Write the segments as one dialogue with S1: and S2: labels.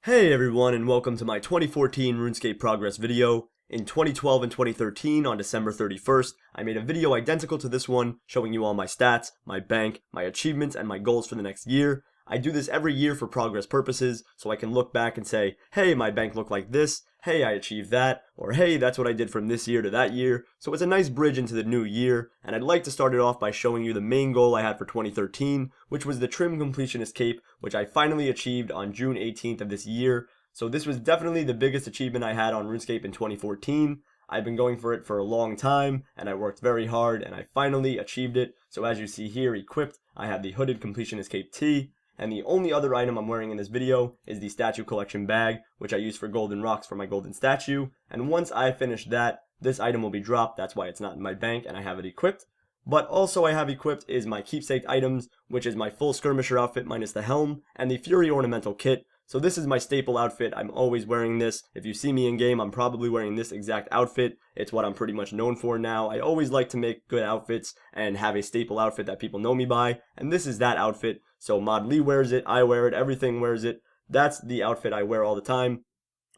S1: Hey everyone, and welcome to my 2014 RuneScape Progress video. In 2012 and 2013, on December 31st, I made a video identical to this one, showing you all my stats, my bank, my achievements, and my goals for the next year. I do this every year for progress purposes, so I can look back and say, hey, my bank looked like this, hey, I achieved that, or hey, that's what I did from this year to that year. So it's a nice bridge into the new year, and I'd like to start it off by showing you the main goal I had for 2013, which was the Trim Completionist Cape, which I finally achieved on June 18th of this year. So this was definitely the biggest achievement I had on RuneScape in 2014. I've been going for it for a long time, and I worked very hard, and I finally achieved it. So as you see here, equipped, I have the Hooded Completionist Cape T. And the only other item I'm wearing in this video is the statue collection bag, which I use for golden rocks for my golden statue. And once I finish that, this item will be dropped. That's why it's not in my bank and I have it equipped. But also I have equipped is my keepsake items, which is my full skirmisher outfit minus the helm, and the Fury ornamental kit. So this is my staple outfit. I'm always wearing this. If you see me in game, I'm probably wearing this exact outfit. It's what I'm pretty much known for now. I always like to make good outfits and have a staple outfit that people know me by, and this is that outfit. So Mod Lee wears it, I wear it, everything wears it. That's the outfit I wear all the time.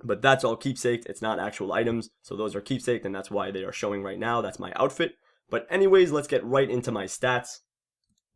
S1: But that's all keepsaked. It's not actual items. So those are keepsaked, and that's why they are showing right now. That's my outfit. But anyways, let's get right into my stats.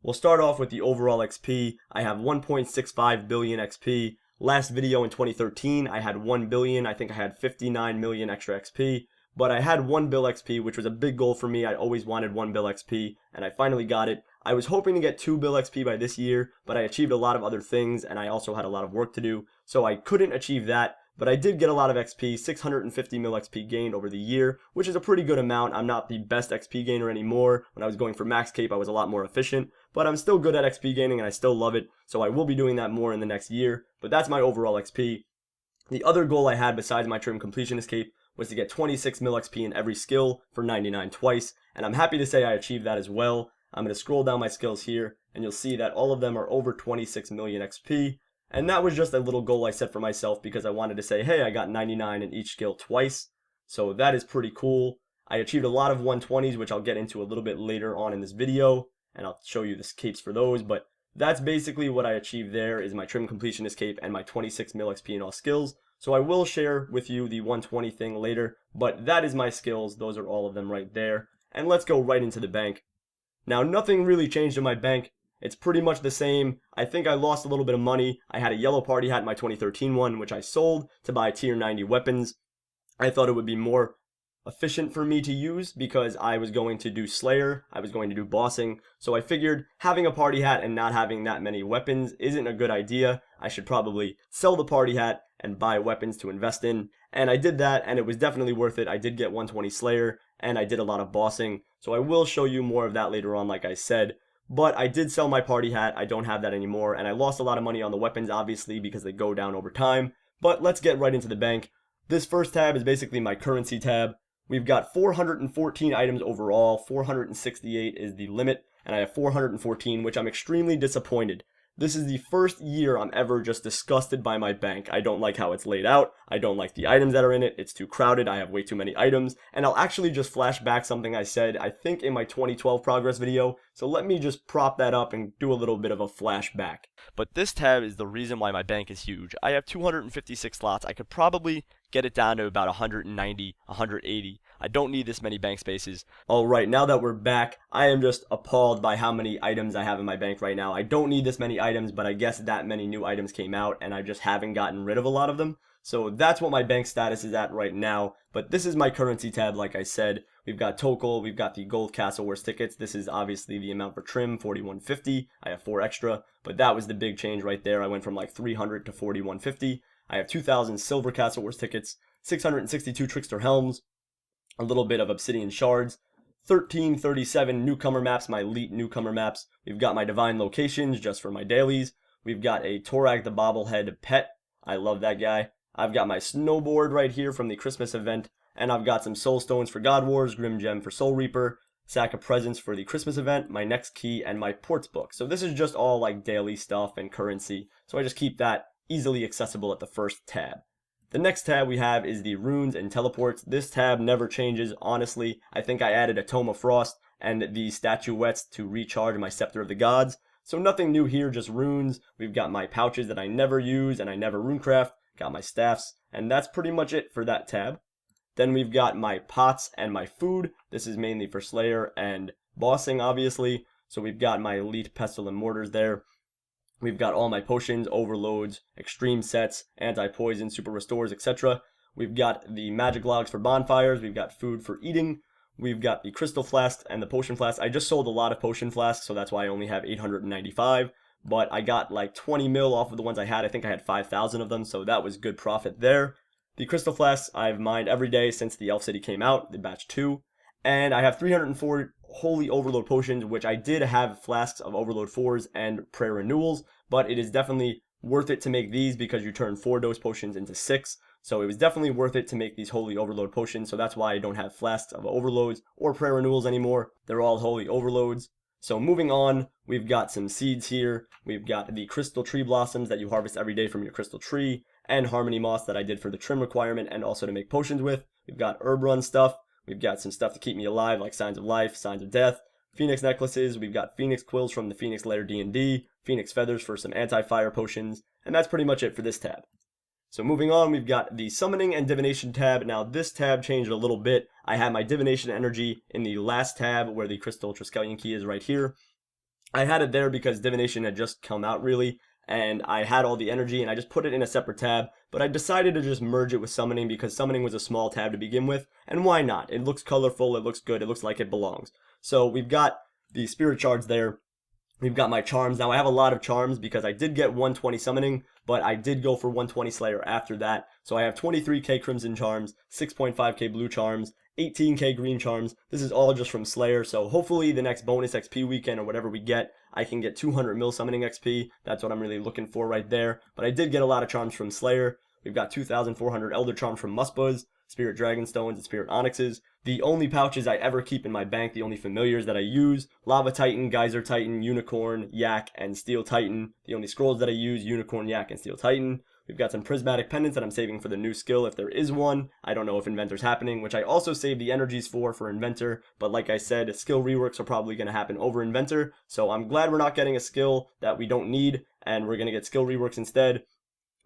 S1: We'll start off with the overall XP. I have 1.65 billion XP. Last video in 2013, I had 1 billion. I think I had 59 million extra XP. But I had 1 bill XP, which was a big goal for me. I always wanted 1 bill XP, and I finally got it. I was hoping to get 2 bill XP by this year, but I achieved a lot of other things, and I also had a lot of work to do, so I couldn't achieve that. But I did get a lot of XP, 650 mil XP gained over the year, which is a pretty good amount. I'm not the best XP gainer anymore. When I was going for max cape, I was a lot more efficient, but I'm still good at XP gaining and I still love it, so I will be doing that more in the next year. But that's my overall XP. The other goal I had besides my Trim Completionist Cape was to get 26 mil XP in every skill for 99 twice, and I'm happy to say I achieved that as well. I'm going to scroll down my skills here, and you'll see that all of them are over 26 million XP. And that was just a little goal I set for myself because I wanted to say, hey, I got 99 in each skill twice. So that is pretty cool. I achieved a lot of 120s, which I'll get into a little bit later on in this video, and I'll show you the capes for those. But that's basically what I achieved there, is my Trim Completionist Cape and my 26 mil XP in all skills. So I will share with you the 120 thing later, but that is my skills. Those are all of them right there. And let's go right into the bank. Now, nothing really changed in my bank. It's pretty much the same. I think I lost a little bit of money. I had a yellow party hat in my 2013 one, which I sold to buy tier 90 weapons. I thought it would be more efficient for me to use because I was going to do Slayer, I was going to do bossing, so I figured having a party hat and not having that many weapons isn't a good idea. I should probably sell the party hat and buy weapons to invest in, and I did that, and it was definitely worth it. I did get 120 Slayer, and I did a lot of bossing, so I will show you more of that later on, like I said. But I did sell my party hat, I don't have that anymore, and I lost a lot of money on the weapons, obviously, because they go down over time. But let's get right into the bank. This first tab is basically my currency tab. We've got 414 items overall, 468 is the limit, and I have 414, which I'm extremely disappointed. This is the first year I'm ever just disgusted by my bank. I don't like how it's laid out, I don't like the items that are in it, it's too crowded, I have way too many items, and I'll actually just flash back something I said, I think in my 2012 progress video, so let me just prop that up and do a little bit of a flashback. But this tab is the reason why my bank is huge. I have 256 slots, I could probably get it down to about 190, 180. I don't need this many bank spaces. Alright, now that we're back, I am just appalled by how many items I have in my bank right now. I don't need this many items, but I guess that many new items came out, and I just haven't gotten rid of a lot of them. So that's what my bank status is at right now. But this is my currency tab, like I said. We've got Tokal, we've got the Gold Castle Wars tickets. This is obviously the amount for Trim, 4150. I have 4 extra, but that was the big change right there. I went from like 300 to 4150. I have 2,000 Silver Castle Wars tickets, 662 Trickster Helms, a little bit of Obsidian Shards, 1337 newcomer maps, my elite newcomer maps. We've got my Divine Locations just for my dailies. We've got a Torak the Bobblehead pet. I love that guy. I've got my snowboard right here from the Christmas event, and I've got some Soul Stones for God Wars, Grim Gem for Soul Reaper, Sack of Presents for the Christmas event, my next key, and my ports book. So this is just all like daily stuff and currency, so I just keep that easily accessible at the first tab. The next tab we have is the Runes and Teleports. This tab never changes, honestly. I think I added a Tome of Frost and the statuettes to recharge my Scepter of the Gods. So nothing new here, just runes. We've got my pouches that I never use and I never runecraft. got my staffs, and that's pretty much it for that tab. Then we've got my pots and my food. This is mainly for Slayer and bossing, obviously. So we've got my elite pestle and mortars there. We've got all my potions, overloads, extreme sets, anti-poison, super restores, etc. We've got the magic logs for bonfires. We've got food for eating. We've got the crystal flask and the potion flask. I just sold a lot of potion flasks, so that's why I only have 895. But I got like 20 mil off of the ones I had. I think I had 5,000 of them, so that was good profit there. The crystal flasks I've mined every day since the Elf City came out, the batch 2. And I have 304 Holy Overload potions, which I did have flasks of Overload 4s and Prayer Renewals, but it is definitely worth it to make these because you turn 4 dose potions into 6. So it was definitely worth it to make these Holy Overload potions, so that's why I don't have flasks of Overloads or Prayer Renewals anymore. They're all Holy Overloads. So moving on, we've got some seeds here. We've got the Crystal Tree Blossoms that you harvest every day from your Crystal Tree, and Harmony Moss that I did for the trim requirement and also to make potions with. We've got Herb Run stuff. We've got some stuff to keep me alive like Signs of Life, Signs of Death, Phoenix Necklaces. We've got Phoenix Quills from the Phoenix Lair D&D, Phoenix Feathers for some anti-fire potions, and that's pretty much it for this tab. So moving on, we've got the Summoning and Divination tab. Now this tab changed a little bit. I had my Divination Energy in the last tab where the Crystal Triskelion Key is right here. I had it there because Divination had just come out really, and I had all the energy and I just put it in a separate tab, but I decided to just merge it with Summoning because Summoning was a small tab to begin with, and why not? It looks colorful, it looks good, it looks like it belongs. So we've got the Spirit Shards there. We've got my charms. Now I have a lot of charms because I did get 120 Summoning, but I did go for 120 Slayer after that. So I have 23k Crimson Charms, 6.5k Blue Charms, 18k Green Charms. This is all just from Slayer, so hopefully the next bonus XP weekend or whatever we get, I can get 200 mil Summoning XP. That's what I'm really looking for right there. But I did get a lot of charms from Slayer. We've got 2,400 Elder Charms from Muspuz, Spirit Dragonstones, and Spirit Onyxes. The only pouches I ever keep in my bank, the only familiars that I use, Lava Titan, Geyser Titan, Unicorn, Yak, and Steel Titan. The only scrolls that I use, Unicorn, Yak, and Steel Titan. We've got some Prismatic Pendants that I'm saving for the new skill if there is one. I don't know if Inventor's happening, which I also save the energies for Inventor. But like I said, skill reworks are probably going to happen over Inventor. So I'm glad we're not getting a skill that we don't need, and we're going to get skill reworks instead,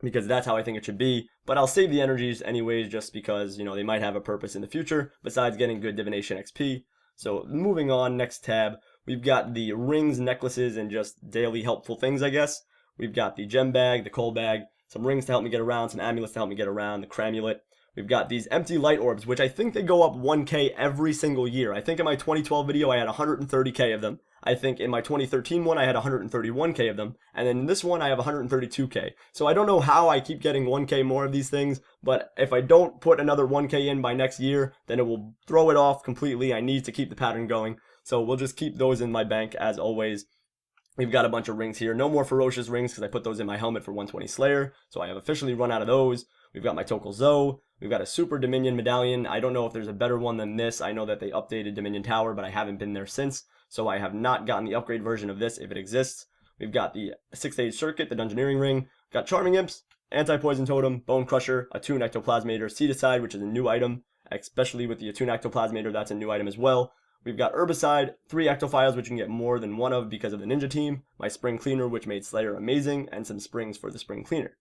S1: because that's how I think it should be. But I'll save the energies anyways, just because, you know, they might have a purpose in the future, besides getting good Divination XP. So moving on, next tab, we've got the rings, necklaces, and just daily helpful things, I guess. We've got the gem bag, the coal bag, some rings to help me get around, some amulets to help me get around, the cramulet. We've got these empty light orbs, which I think they go up 1k every single year. I think in my 2012 video I had 130k of them. I think in my 2013 one I had 131k of them, and then in this one I have 132k. So I don't know how I keep getting 1k more of these things, but if I don't put another 1k in by next year, then it will throw it off completely. I need to keep the pattern going, so we'll just keep those in my bank as always. We've got a bunch of rings here. No more Ferocious rings because I put those in my helmet for 120 Slayer, so I have officially run out of those. We've got my Tokal Zoe. We've got a Super Dominion Medallion. I don't know if there's a better one than this. I know that they updated Dominion Tower, but I haven't been there since, so I have not gotten the upgrade version of this if it exists. We've got the 6-stage circuit, the Dungeoneering ring. We've got Charming Imps, Anti-Poison Totem, Bone Crusher, Attune Ectoplasmator, Seed Aside, which is a new item, especially with the Attune Ectoplasmator, that's a new item as well. We've got Herbicide, 3 Ectophiles, which you can get more than one of because of the Ninja Team, my Spring Cleaner, which made Slayer amazing, and some springs for the Spring Cleaner.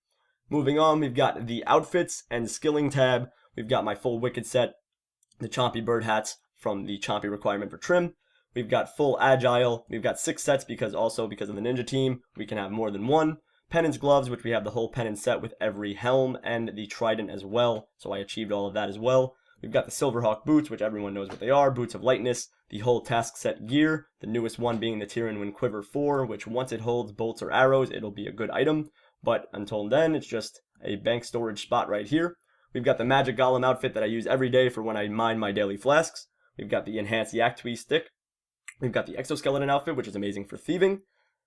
S1: Moving on, we've got the Outfits and Skilling tab. We've got my full Wicked set, the Chompy Bird hats from the Chompy requirement for trim. We've got full Agile. We've got 6 sets because of the Ninja Team, we can have more than one. Penance Gloves, which we have the whole Penance set with every helm and the Trident as well, so I achieved all of that as well. We've got the Silverhawk boots, which everyone knows what they are, Boots of Lightness, the whole task set gear, the newest one being the Tyrian Wind Quiver 4, which once it holds bolts or arrows, it'll be a good item, but until then, it's just a bank storage spot right here. We've got the Magic Golem outfit that I use every day for when I mine my daily flasks. We've got the Enhanced Yak Twee stick. We've got the Exoskeleton outfit, which is amazing for thieving.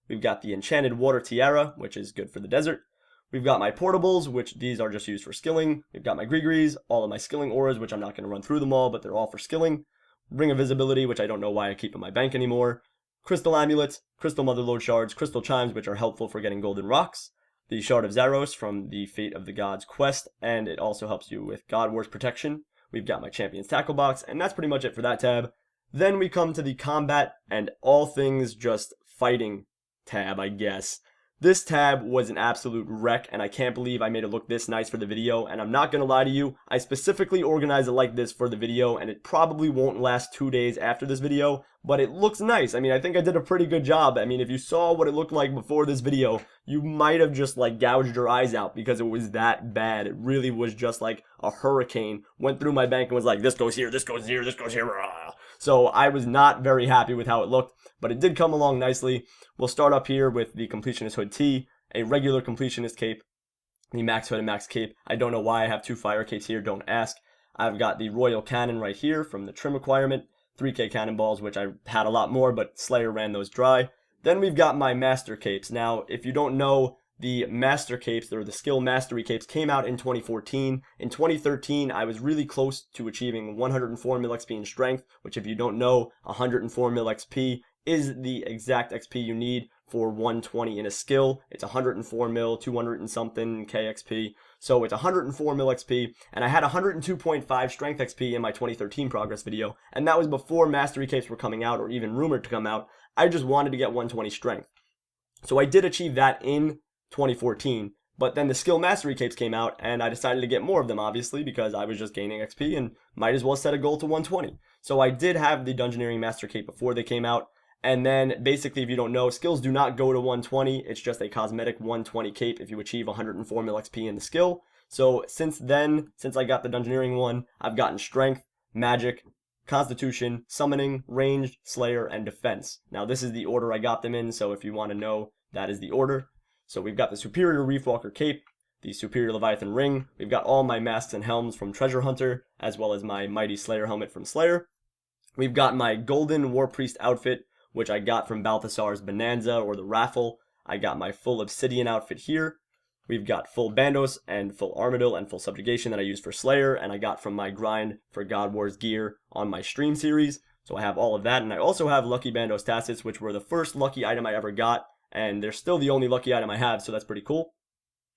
S1: We've got the Enchanted Water Tiara, which is good for the desert. We've got my portables, which these are just used for skilling. We've got my Grigris, all of my skilling auras, which I'm not going to run through them all, but they're all for skilling. Ring of Visibility, which I don't know why I keep in my bank anymore. Crystal Amulets, Crystal Motherlode Shards, Crystal Chimes, which are helpful for getting golden rocks. The Shard of Zaros from the Fate of the Gods quest, and it also helps you with God Wars protection. We've got my Champion's Tackle Box, and that's pretty much it for that tab. Then we come to the Combat and all things just fighting tab, I guess. This tab was an absolute wreck, and I can't believe I made it look this nice for the video, and I'm not gonna lie to you, I specifically organized it like this for the video, and it probably won't last 2 days after this video, but it looks nice. I mean, I think I did a pretty good job. I mean, if you saw what it looked like before this video, you might have just like gouged your eyes out because it was that bad. It really was just like a hurricane went through my bank and was like, this goes here, this goes here, this goes here. So I was not very happy with how it looked, but it did come along nicely. We'll start up here with the Completionist Hood T, a regular Completionist cape, the Max Hood and Max Cape. I don't know why I have 2 fire capes here, don't ask. I've got the Royal Cannon right here from the trim requirement, 3k cannonballs, which I had a lot more, but Slayer ran those dry. Then we've got my Master Capes. Now, if you don't know, the Master Capes, or the Skill Mastery Capes, came out in 2014. In 2013, I was really close to achieving 104 mil XP in Strength, which if you don't know, 104 mil XP is the exact XP you need for 120 in a skill. It's 104 mil, 200 and something KXP. So it's 104 mil XP, and I had 102.5 Strength XP in my 2013 Progress video, and that was before Mastery Capes were coming out, or even rumored to come out. I just wanted to get 120 Strength. So I did achieve that in 2014, but then the Skill Mastery Capes came out, and I decided to get more of them, obviously, because I was just gaining XP, and might as well set a goal to 120. So I did have the Dungeoneering Master Cape before they came out, and then basically, if you don't know, skills do not go to 120, it's just a cosmetic 120 cape if you achieve 104 mil XP in the skill. So since then, since I got the Dungeoneering one, I've gotten Strength, Magic, Constitution, Summoning, Ranged, Slayer, and Defense. Now this is the order I got them in, so if you want to know, that is the order. So we've got the Superior Reefwalker Cape, the Superior Leviathan Ring, we've got all my masks and helms from Treasure Hunter, as well as my Mighty Slayer helmet from Slayer. We've got my Golden War Priest outfit, which I got from Balthasar's Bonanza or the raffle. I got my full Obsidian outfit here. We've got full Bandos and full Armadil and full Subjugation that I use for Slayer, and I got from my grind for God Wars gear on my stream series. So I have all of that, and I also have Lucky Bandos Tacits, which were the first lucky item I ever got, and they're still the only lucky item I have, so that's pretty cool.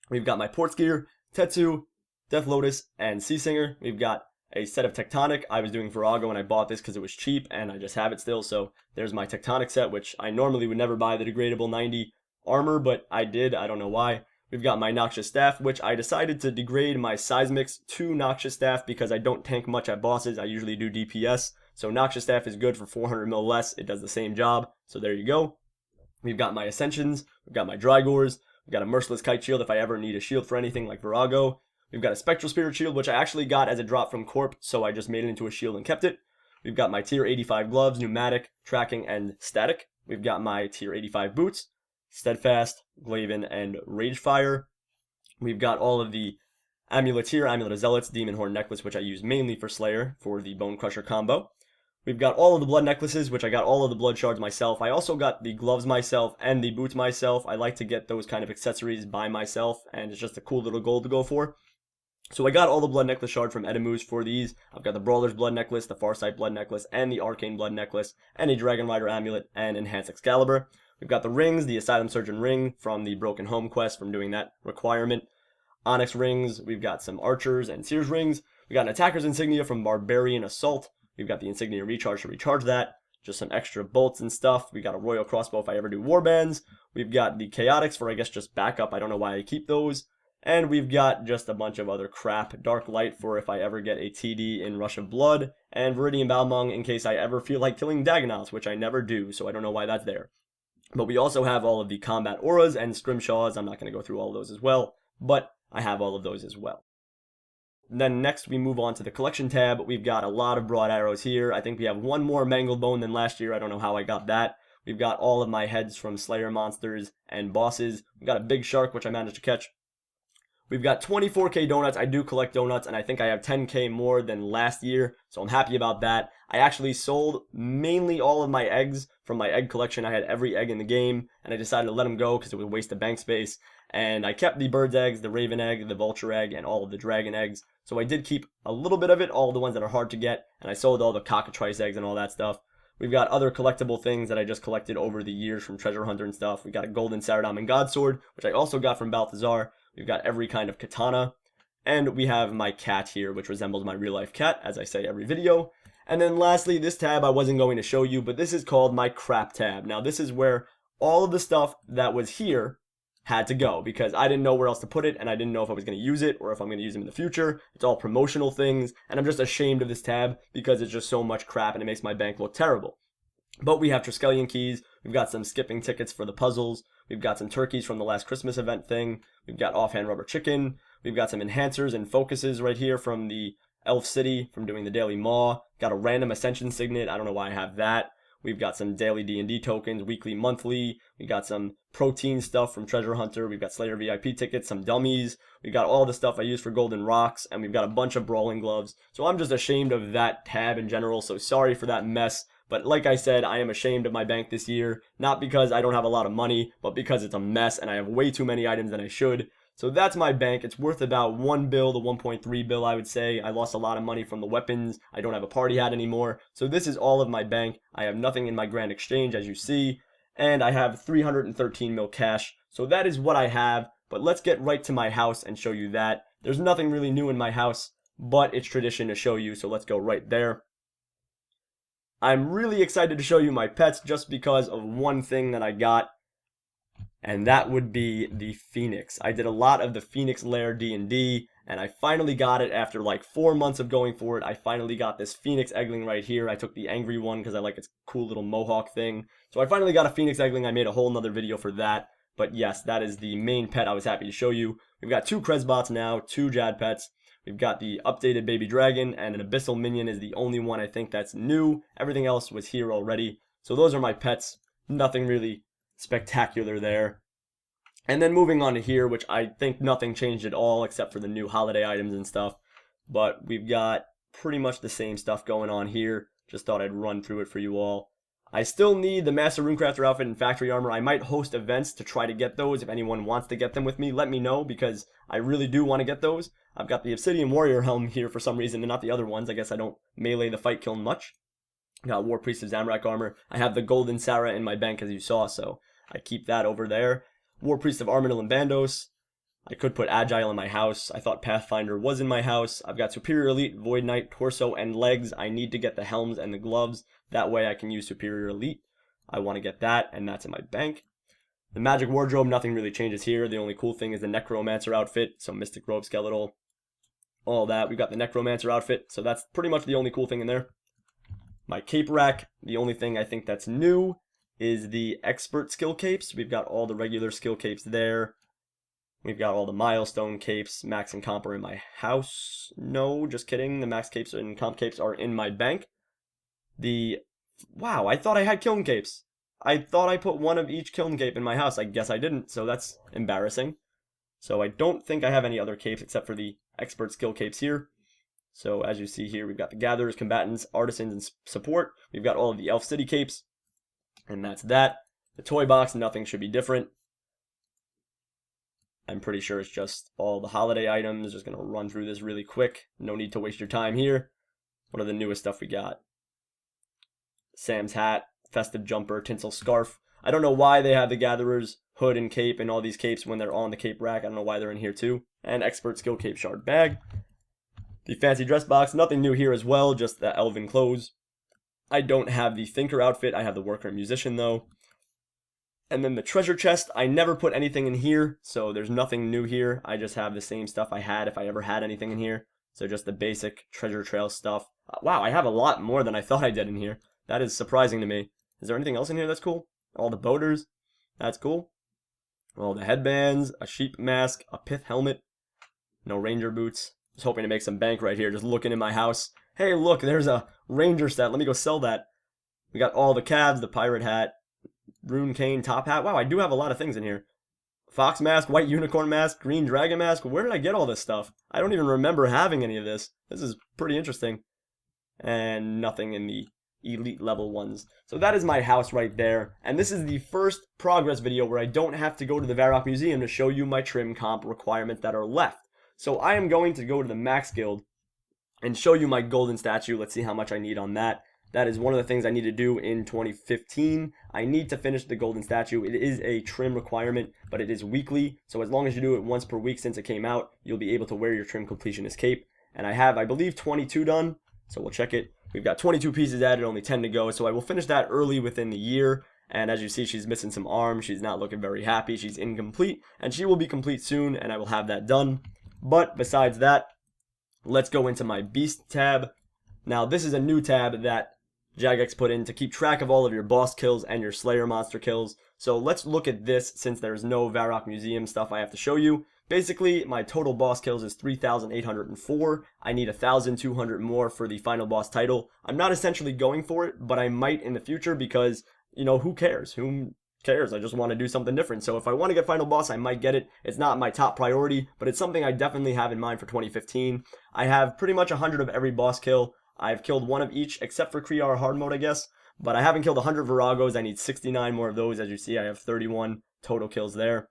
S1: We've got my Ports gear, Tetsu, Death Lotus, and Sea Singer. We've got a set of Tectonic. I was doing Virago when I bought this because it was cheap, and I just have it still, so there's my Tectonic set, which I normally would never buy the degradable 90 armor, but I did, I don't know why. We've got my Noxious Staff, which I decided to degrade my Seismics to Noxious Staff because I don't tank much at bosses, I usually do DPS, so Noxious Staff is good for 400 mil less, it does the same job, so there you go. We've got my Ascensions, we've got my Drygores, we've got a Merciless Kite Shield if I ever need a shield for anything like Virago. We've got a Spectral Spirit Shield, which I actually got as a drop from Corp, so I just made it into a shield and kept it. We've got my Tier 85 Gloves, Pneumatic, Tracking, and Static. We've got my Tier 85 Boots, Steadfast, Glaven, and Ragefire. We've got all of the Amuleteer, Amulet of Zealots, Demon Horn Necklace, which I use mainly for Slayer, for the Bone Crusher combo. We've got all of the Blood Necklaces, which I got all of the Blood Shards myself. I also got the gloves myself and the boots myself. I like to get those kind of accessories by myself, and it's just a cool little goal to go for. So I got all the Blood Necklace Shard from Edemus for these. I've got the Brawler's Blood Necklace, the Farsight Blood Necklace, and the Arcane Blood Necklace, and a Dragon Rider Amulet, and Enhanced Excalibur. We've got the rings, the Asylum Surgeon Ring from the Broken Home quest from doing that requirement. Onyx rings, we've got some Archers and Seers rings. We've got an Attacker's Insignia from Barbarian Assault. We've got the Insignia Recharge to recharge that. Just some extra bolts and stuff. We got a Royal Crossbow if I ever do Warbands. We've got the Chaotix for, I guess, just backup. I don't know why I keep those. And we've got just a bunch of other crap. Dark Light for if I ever get a TD in Rush of Blood. And Viridian Balmung in case I ever feel like killing Dagonauts, which I never do, so I don't know why that's there. But we also have all of the Combat Auras and Scrimshaws. I'm not going to go through all of those as well, but I have all of those as well. Then next we move on to the collection tab. We've got a lot of broad arrows here. I think we have one more Mangled Bone than last year. I don't know how I got that. We've got all of my heads from Slayer monsters and bosses. We've got a big shark, which I managed to catch. We've got 24k donuts. I do collect donuts, and I think I have 10k more than last year, so I'm happy about that. I actually sold mainly all of my eggs from my egg collection. I had every egg in the game, and I decided to let them go because it was a waste of bank space. And I kept the bird's eggs, the raven egg, the vulture egg, and all of the dragon eggs. So I did keep a little bit of it, all the ones that are hard to get, and I sold all the cockatrice eggs and all that stuff. We've got other collectible things that I just collected over the years from Treasure Hunter and stuff. We got a golden Saradomin Godsword, which I also got from Balthazar. We've got every kind of katana. And we have my cat here, which resembles my real-life cat, as I say every video. And then lastly, this tab I wasn't going to show you, but this is called my crap tab. Now, this is where all of the stuff that was here had to go because I didn't know where else to put it, and I didn't know if I was going to use it or if I'm going to use them in the future. It's all promotional things, and I'm just ashamed of this tab because it's just so much crap and it makes my bank look terrible. But we have Triskelion keys, we've got some skipping tickets for the puzzles, we've got some turkeys from the last Christmas event thing, we've got offhand rubber chicken, we've got some enhancers and focuses right here from the Elf City from doing the daily maw, got a random ascension signet, I don't know why I have that. We've got some daily D&D tokens, weekly, monthly. We got some protein stuff from Treasure Hunter. We've got Slayer VIP tickets, some dummies. We've got all the stuff I use for Golden Rocks, and we've got a bunch of Brawling Gloves. So I'm just ashamed of that tab in general, so sorry for that mess. But like I said, I am ashamed of my bank this year, not because I don't have a lot of money, but because it's a mess and I have way too many items than I should. So that's my bank. It's worth about 1 bill to 1.3 bill, I would say. I lost a lot of money from the weapons. I don't have a party hat anymore. So this is all of my bank. I have nothing in my grand exchange, as you see. And I have 313 mil cash. So that is what I have. But let's get right to my house and show you that. There's nothing really new in my house, but it's tradition to show you. So let's go right there. I'm really excited to show you my pets just because of one thing that I got. And that would be the Phoenix. I did a lot of the Phoenix Lair D&D, and I finally got it after like 4 months of going for it. I finally got this Phoenix Eggling right here. I took the angry one because I like its cool little mohawk thing. So I finally got a Phoenix Eggling. I made a whole nother video for that. But yes, that is the main pet I was happy to show you. We've got 2 Kresbots now, 2 Jad pets. We've got the updated Baby Dragon, and an Abyssal Minion is the only one I think that's new. Everything else was here already. So those are my pets. Nothing really spectacular there. And then moving on to here, which I think nothing changed at all except for the new holiday items and stuff. But we've got pretty much the same stuff going on here. Just thought I'd run through it for you all. I still need the Master Runecrafter outfit and factory armor. I might host events to try to get those. If anyone wants to get them with me, let me know because I really do want to get those. I've got the Obsidian Warrior helm here for some reason and not the other ones. I guess I don't melee the fight kiln much. Got War Priest of Zamorak armor. I have the Golden Sarah in my bank as you saw, so I keep that over there. War Priest of Armadil and Bandos. I could put Agile in my house. I thought Pathfinder was in my house. I've got Superior Elite, Void Knight, Torso, and Legs. I need to get the helms and the gloves. That way I can use Superior Elite. I want to get that, and that's in my bank. The Magic Wardrobe, nothing really changes here. The only cool thing is the Necromancer outfit. So Mystic Robe, Skeletal, all that. We've got the Necromancer outfit. So that's pretty much the only cool thing in there. My cape rack, the only thing I think that's new is the expert skill capes. We've got all the regular skill capes there. We've got all the milestone capes. Max and comp are in my house. No, just kidding. The max capes and comp capes are in my bank. Wow, I thought I had kiln capes. I thought I put one of each kiln cape in my house. I guess I didn't, so that's embarrassing. So I don't think I have any other capes except for the expert skill capes here. So as you see here, we've got the gatherers, combatants, artisans, and support. We've got all of the Elf City capes. And that's that. The toy box, nothing should be different. I'm pretty sure it's just all the holiday items. Just going to run through this really quick. No need to waste your time here. What are the newest stuff we got? Sam's hat, festive jumper, tinsel scarf. I don't know why they have the gatherers hood and cape and all these capes when they're on the cape rack. I don't know why they're in here too. And expert skill cape shard bag. The fancy dress box, nothing new here as well, just the elven clothes. I don't have the thinker outfit. I have the worker and musician though. And then the treasure chest, I never put anything in here, so there's nothing new here. I just have the same stuff I had if I ever had anything in here. So just the basic treasure trail stuff. Wow, I have a lot more than I thought I did in here. That is surprising to me. Is there anything else in here that's cool? All the boaters, that's cool. All the headbands, a sheep mask, a pith helmet, no ranger boots. Just hoping to make some bank right here, just looking in my house. Hey, look, there's a ranger set. Let me go sell that. We got all the cabs, the pirate hat, rune cane, top hat. Wow, I do have a lot of things in here. Fox mask, white unicorn mask, green dragon mask. Where did I get all this stuff? I don't even remember having any of this. This is pretty interesting. And nothing in the elite level ones. So that is my house right there. And this is the first progress video where I don't have to go to the Varrock Museum to show you my trim comp requirements that are left. So I am going to go to the Max Guild and show you my golden statue. Let's see how much I need on that. That is one of the things I need to do in 2015. I need to finish the golden statue. It is a trim requirement, but it is weekly. So as long as you do it once per week since it came out, you'll be able to wear your trim completionist cape. And I have, I believe, 22 done. So we'll check it. We've got 22 pieces added, only 10 to go. So I will finish that early within the year. And as you see, she's missing some arms. She's not looking very happy. She's incomplete, and she will be complete soon, and I will have that done. But besides that, let's go into my Beast tab. Now, this is a new tab that Jagex put in to keep track of all of your boss kills and your Slayer monster kills. So let's look at this since there's no Varrock Museum stuff I have to show you. Basically, my total boss kills is 3,804. I need 1,200 more for the final boss title. I'm not essentially going for it, but I might in the future because, you know, who cares? Who cares? I just want to do something different. So if I want to get final boss, I might get it. It's not my top priority, but it's something I definitely have in mind for 2015. I have pretty much 100 of every boss kill. I've killed one of each, except for Kriar hard mode, I guess. But I haven't killed 100 Viragos. I need 69 more of those. As you see, I have 31 total kills there.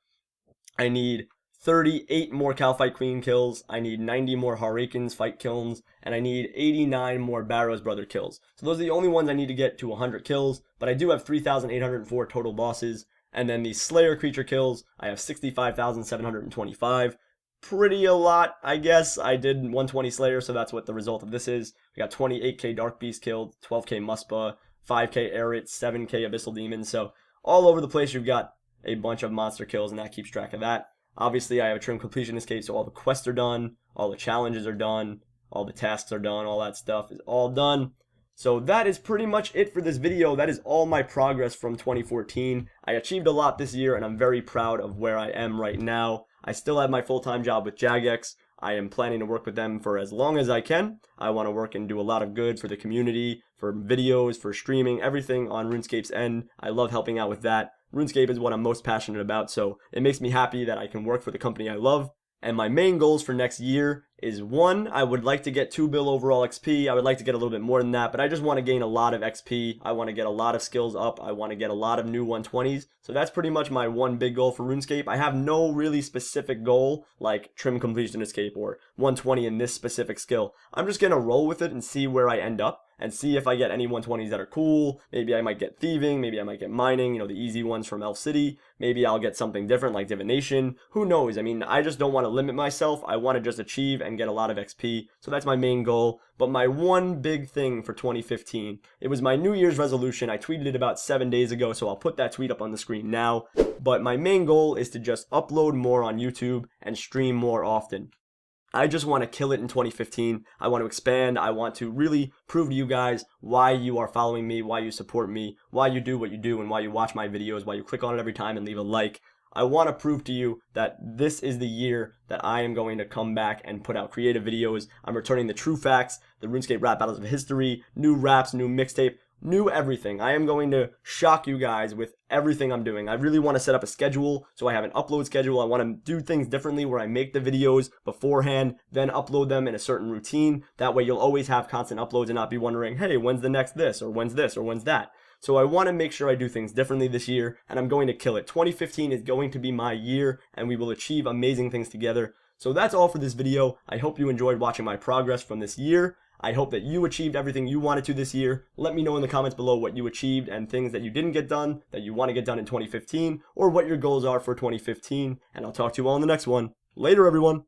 S1: I need 38 more Calphite Queen kills. I need 90 more Harakins fight kills. And I need 89 more Barrow's Brother kills. So those are the only ones I need to get to 100 kills. But I do have 3,804 total bosses. And then the Slayer creature kills, I have 65,725. Pretty a lot, I guess. I did 120 Slayer, so that's what the result of this is. We got 28k Dark Beast killed, 12k Muspa, 5k Arit, 7k Abyssal Demon. So all over the place you've got a bunch of monster kills, and that keeps track of that. Obviously, I have a trim completion escape, so all the quests are done, all the challenges are done, all the tasks are done, all that stuff is all done. So that is pretty much it for this video. That is all my progress from 2014. I achieved a lot this year, and I'm very proud of where I am right now. I still have my full-time job with Jagex. I am planning to work with them for as long as I can. I want to work and do a lot of good for the community, for videos, for streaming, everything on RuneScape's end. I love helping out with that. RuneScape is what I'm most passionate about, so it makes me happy that I can work for the company I love. And my main goals for next year is 1, I would like to get 2 bill overall XP. I would like to get a little bit more than that, but I just want to gain a lot of XP. I want to get a lot of skills up. I want to get a lot of new 120s. So that's pretty much my one big goal for RuneScape. I have no really specific goal like trim completion escape or 120 in this specific skill. I'm just going to roll with it and see where I end up. And see if I get any 120s that are cool. Maybe I might get thieving, maybe I might get mining, you know, the easy ones from Elf City. Maybe I'll get something different like divination. Who knows? I mean, I just don't want to limit myself. I want to just achieve and get a lot of XP. So that's my main goal. But my one big thing for 2015, it was my New Year's resolution. I tweeted it about 7 days ago, so I'll put that tweet up on the screen now. But my main goal is to just upload more on YouTube and stream more often. I just want to kill it in 2015. I want to expand. I want to really prove to you guys why you are following me, why you support me, why you do what you do, and why you watch my videos, why you click on it every time and leave a like. I want to prove to you that this is the year that I am going to come back and put out creative videos. I'm returning the true facts, the RuneScape rap battles of history, new raps, new mixtape, new everything. I am going to shock you guys with everything I'm doing. I really want to set up a schedule, so I have an upload schedule. I want to do things differently where I make the videos beforehand, then upload them in a certain routine. That way you'll always have constant uploads and not be wondering, hey, when's the next this, or when's this, or when's that. So I want to make sure I do things differently this year, and I'm going to kill it. 2015 is going to be my year, and we will achieve amazing things together. So that's all for this video. I hope you enjoyed watching my progress from this year. I hope that you achieved everything you wanted to this year. Let me know in the comments below what you achieved and things that you didn't get done, that you want to get done in 2015, or what your goals are for 2015. And I'll talk to you all in the next one. Later, everyone.